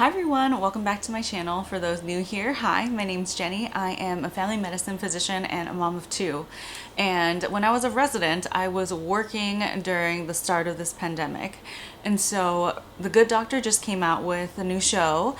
Hi everyone, welcome back to my channel. For those new here, hi, my name's Jenny. I am a family medicine physician and a mom of two. And when I was a resident, I was working during the start of this pandemic. And so The Good Doctor just came out with a new show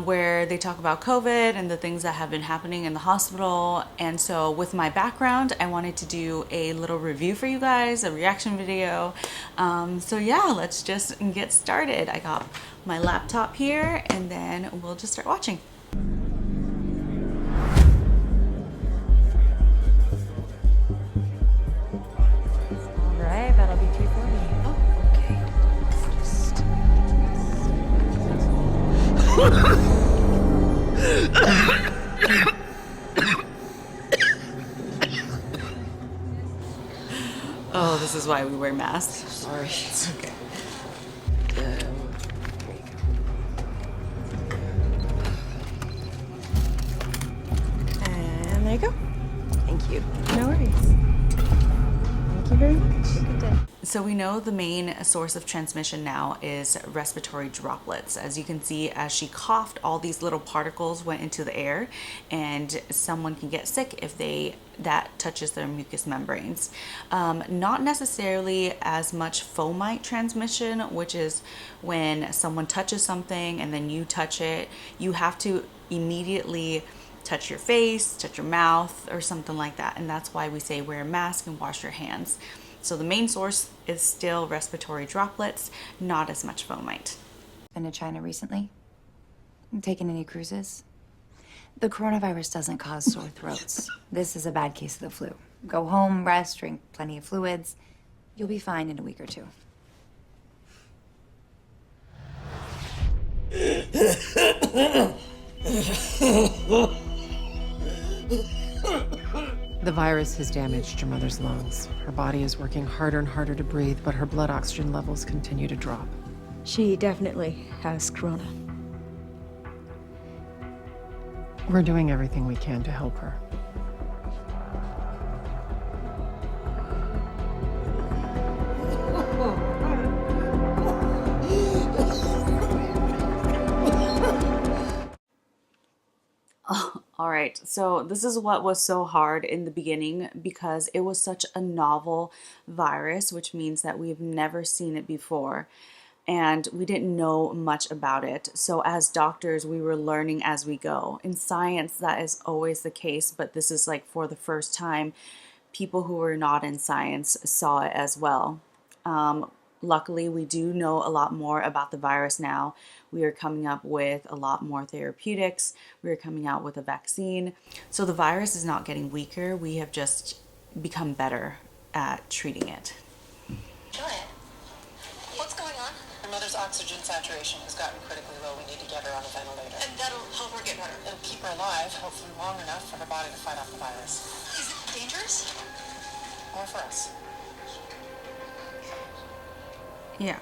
where they talk about COVID and the things that have been happening in the hospital. And so with my background, I wanted to do a little review for you guys, a reaction video. So yeah, let's just get started. I got my laptop here and then we'll just start watching. All right, that'll be 2:40. Oh, okay. Oh, this is why we wear masks. Sorry. It's okay. And there you go. Thank you. No worries. Thank you very much. Good day. So we know the main source of transmission now is respiratory droplets. As you can see, as she coughed, all these little particles went into the air, and someone can get sick if that touches their mucous membranes. Not necessarily as much fomite transmission, which is when someone touches something and then you touch it. You have to immediately touch your face, touch your mouth, or something like that. And that's why we say wear a mask and wash your hands. So the main source is still respiratory droplets, not as much fomite. Been to China recently? Taken any cruises? The coronavirus doesn't cause sore throats. This is a bad case of the flu. Go home, rest, drink plenty of fluids. You'll be fine in a week or two. The virus has damaged your mother's lungs. Her body is working harder and harder to breathe, but her blood oxygen levels continue to drop. She definitely has corona. We're doing everything we can to help her. All right, so this is what was so hard in the beginning because it was such a novel virus, which means that we've never seen it before and we didn't know much about it. So as doctors, we were learning as we go. In science, that is always the case, but this is like for the first time, people who were not in science saw it as well. Luckily, we do know a lot more about the virus now. We are coming up with a lot more therapeutics. We are coming out with a vaccine. So the virus is not getting weaker. We have just become better at treating it. Joanne, what's going on? Her mother's oxygen saturation has gotten critically low. We need to get her on a ventilator. And that'll help her get better? It'll keep her alive, hopefully long enough for her body to fight off the virus. Is it dangerous? Or for us? Yeah.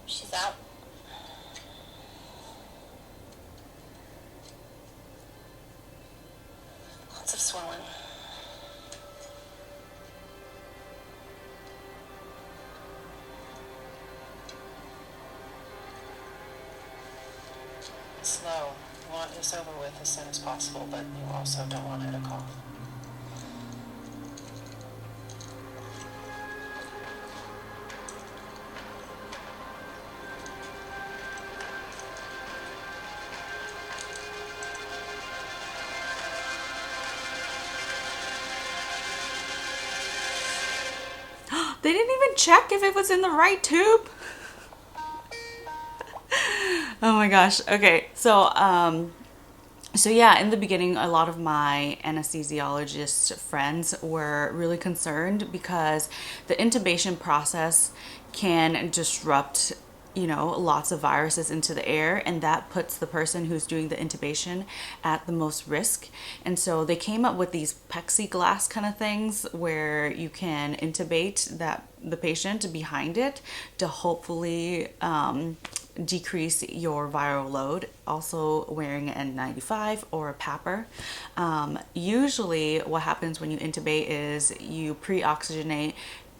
She's out. Lots of swelling. Slow. You want this over with as soon as possible, but you also don't want her to cough. They didn't even check if it was in the right tube. Oh my gosh. Okay. So yeah, in the beginning, a lot of my anesthesiologist friends were really concerned because the intubation process can disrupt, lots of viruses into the air, and that puts the person who's doing the intubation at the most risk. And so they came up with these plexiglass kind of things where you can intubate the patient behind it to hopefully decrease your viral load. Also wearing an N95 or a PAPR. Usually what happens when you intubate is you pre-oxygenate,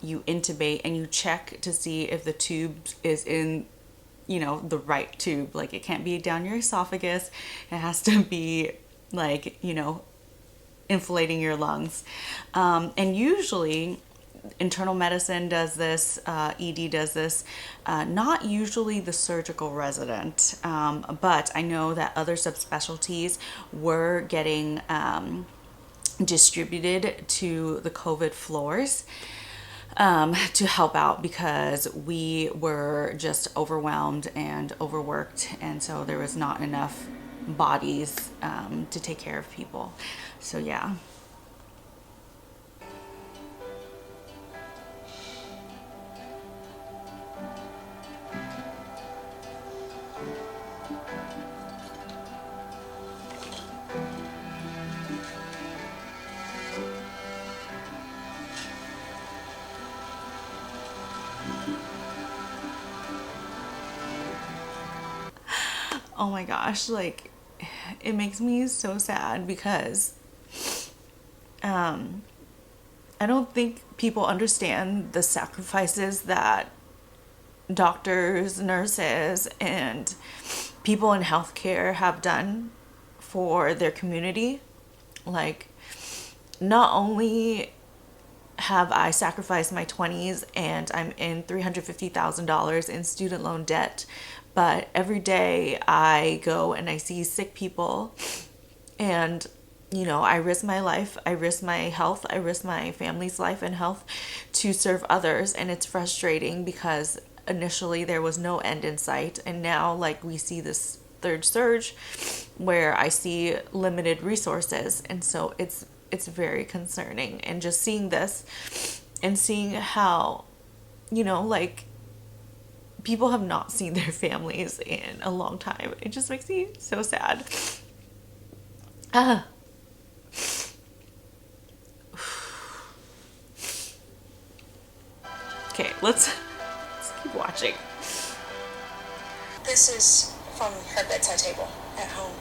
you intubate, and you check to see if the tube is in you know, the right tube. Like, it can't be down your esophagus. It has to be like, you know, inflating your lungs. And usually internal medicine does this, ED does this, not usually the surgical resident, but I know that other subspecialties were getting distributed to the COVID floors to help out, because we were just overwhelmed and overworked, and so there was not enough bodies to take care of people. So yeah. Oh my gosh, like, it makes me so sad because I don't think people understand the sacrifices that doctors, nurses, and people in healthcare have done for their community. Like, not only have I sacrificed my 20s and I'm in $350,000 in student loan debt, but every day I go and I see sick people, and, you know, I risk my life, I risk my health, I risk my family's life and health to serve others. And it's frustrating because initially there was no end in sight, and now, like, we see this third surge where I see limited resources, and so it's very concerning. And just seeing this and seeing how, you know, like, people have not seen their families in a long time, it just makes me so sad. Okay, let's keep watching. This is from her bedside table at home.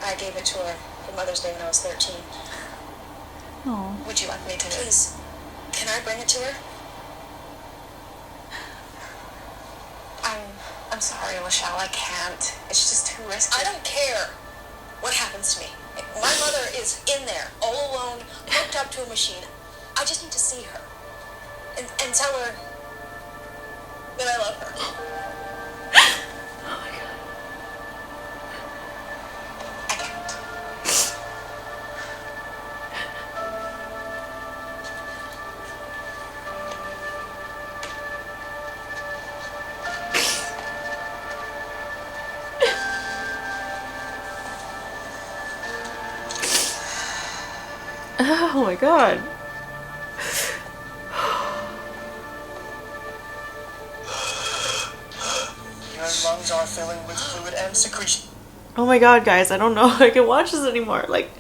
I gave it to her for Mother's Day when I was 13. Oh. Would you like me to? Please, can I bring it to her? I'm sorry, Michelle, I can't. It's just too risky. I don't care what happens to me. My mother is in there, all alone, hooked up to a machine. I just need to see her and tell her that I love her. Oh my God. I can't. Oh my God. Your lungs are filling with fluid and secretion. Oh my God, guys, I don't know if I can watch this anymore. Like,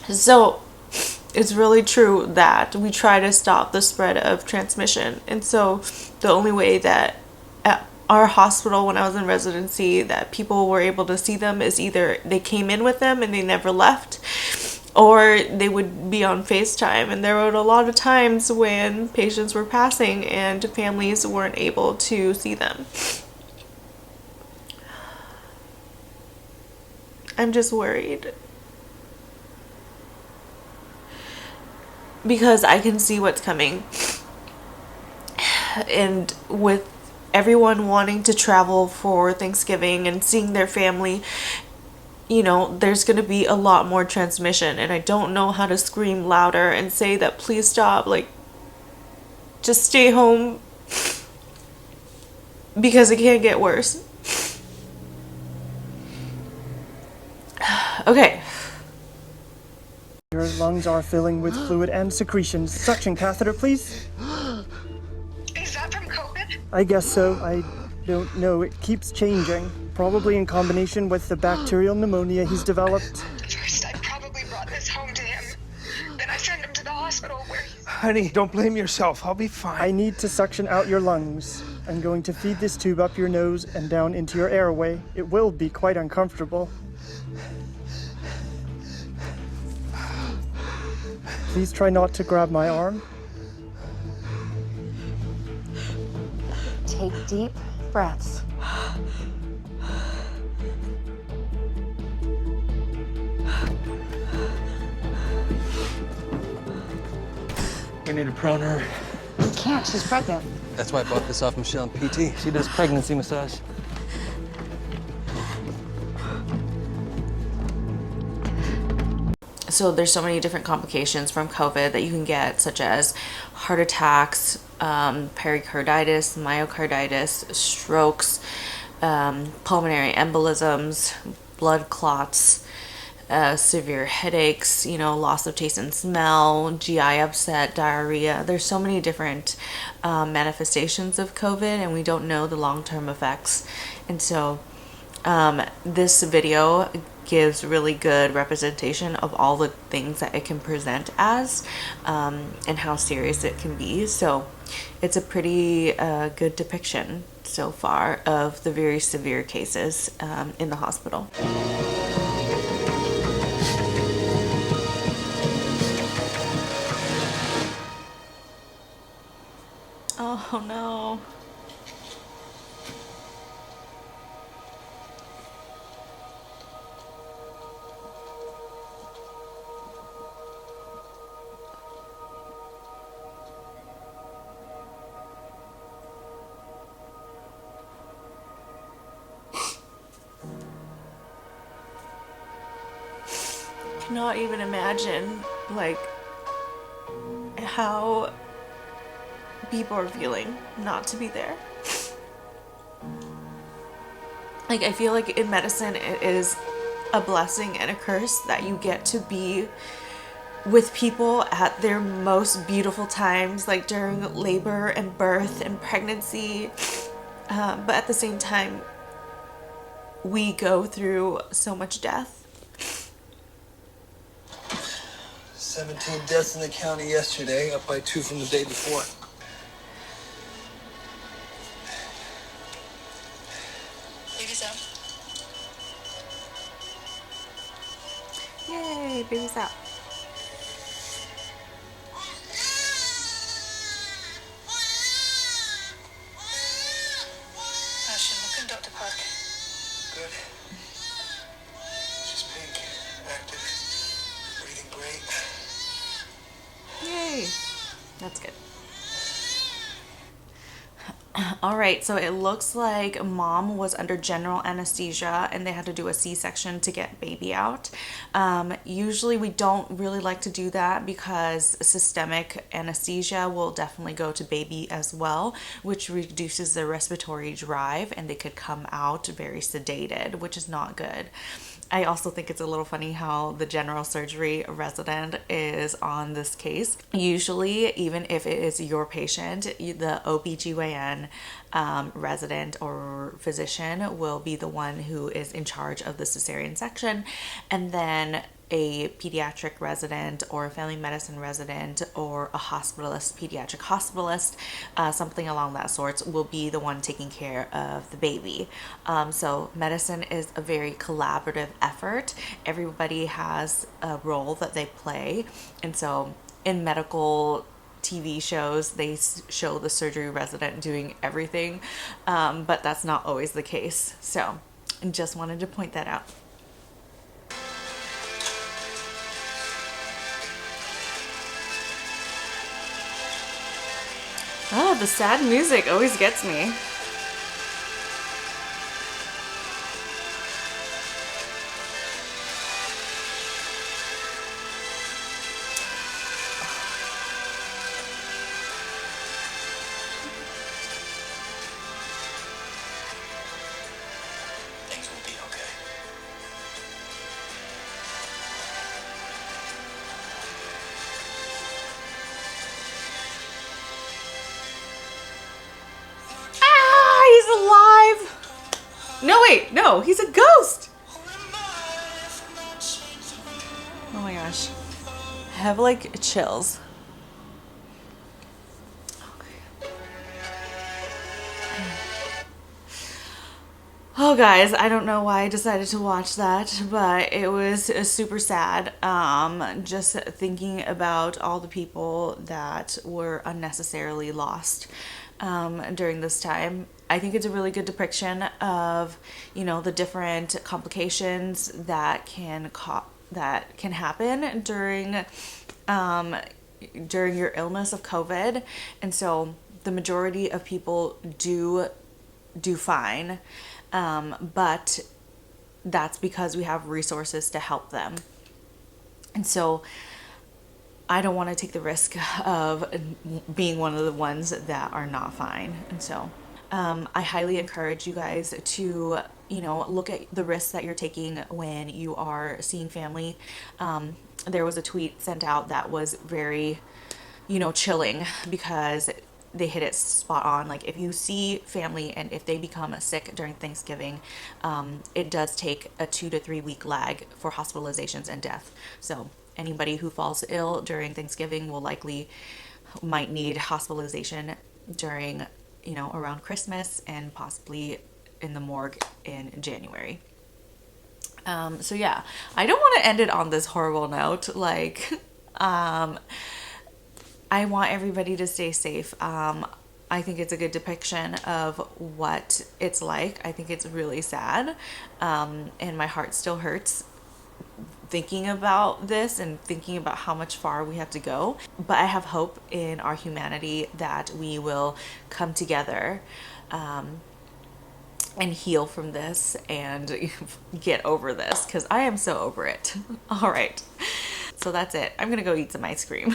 so it's really true that we try to stop the spread of transmission. And so the only way that at our hospital, when I was in residency, that people were able to see them is either they came in with them and they never left, or they would be on FaceTime. And there were a lot of times when patients were passing and families weren't able to see them. I'm just worried, because I can see what's coming. And with everyone wanting to travel for Thanksgiving and seeing their family, you know, there's going to be a lot more transmission. And I don't know how to scream louder and say that please stop, like, just stay home, because it can't get worse. Okay. Your lungs are filling with fluid and secretions. Suction catheter, please. Is that from COVID? I guess so. I don't know. It keeps changing. Probably in combination with the bacterial pneumonia he's developed. First, I probably brought this home to him. Then I sent him to the hospital where he's... Honey, don't blame yourself. I'll be fine. I need to suction out your lungs. I'm going to feed this tube up your nose and down into your airway. It will be quite uncomfortable. Please try not to grab my arm. Take Take deep breaths. We need to prone her. You can't, she's pregnant. That's why I bought this off Michelle in PT. She does pregnancy massage. So there's so many different complications from COVID that you can get, such as heart attacks, pericarditis, myocarditis, strokes, pulmonary embolisms, blood clots, severe headaches, loss of taste and smell, GI upset, diarrhea. There's so many different manifestations of COVID, and we don't know the long-term effects. And so this video gives really good representation of all the things that it can present as, and how serious it can be. So it's a pretty good depiction so far of the very severe cases in the hospital. Oh no. Cannot even imagine like how people are feeling not to be there. Like, I feel like in medicine it is a blessing and a curse that you get to be with people at their most beautiful times, like during labor and birth and pregnancy, but at the same time we go through so much death. 17 deaths in the county yesterday, up by 2 from the day before. Baby's out. Yay, baby's out. How's she looking, Dr. Park? Good. She's pink, active, breathing great. Yay. That's good. All right, so it looks like mom was under general anesthesia and they had to do a C-section to get baby out. Usually we don't really like to do that because systemic anesthesia will definitely go to baby as well, which reduces their respiratory drive and they could come out very sedated, which is not good. I also think it's a little funny how the general surgery resident is on this case. Usually, even if it is your patient, the OBGYN resident or physician will be the one who is in charge of the cesarean section, and then a pediatric resident or a family medicine resident or a hospitalist, pediatric hospitalist, something along that sorts, will be the one taking care of the baby. So medicine is a very collaborative effort. Everybody has a role that they play. And so in medical TV shows, they show the surgery resident doing everything, but that's not always the case. So just wanted to point that out. Oh, the sad music always gets me. Things will be okay. Ah, he's alive! No, wait, no, he's a ghost! Oh my gosh. I have like chills. Oh guys, I don't know why I decided to watch that, but it was super sad. Just thinking about all the people that were unnecessarily lost during this time. I think it's a really good depiction of, you know, the different complications that can happen during your illness of COVID. And so the majority of people do fine, but that's because we have resources to help them. And so I don't want to take the risk of being one of the ones that are not fine. And so I highly encourage you guys to, you know, look at the risks that you're taking when you are seeing family. There was a tweet sent out that was very, you know, chilling, because they hit it spot on. Like, if you see family and if they become sick during Thanksgiving, it does take a 2 to 3 week lag for hospitalizations and death. So anybody who falls ill during Thanksgiving might need hospitalization during, you know, around Christmas, and possibly in the morgue in January. So yeah, I don't want to end it on this horrible note. Like, I want everybody to stay safe. I think it's a good depiction of what it's like. I think it's really sad. And my heart still hurts thinking about this and thinking about how much far we have to go. But I have hope in our humanity that we will come together and heal from this and get over this, because I am so over it. All right. So that's it. I'm going to go eat some ice cream.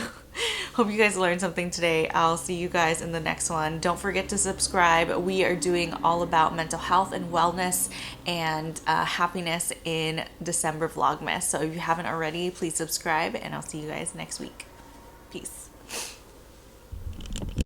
Hope you guys learned something today. I'll see you guys in the next one. Don't forget to subscribe. We are doing all about mental health and wellness and happiness in December Vlogmas. So if you haven't already, please subscribe, and I'll see you guys next week. Peace.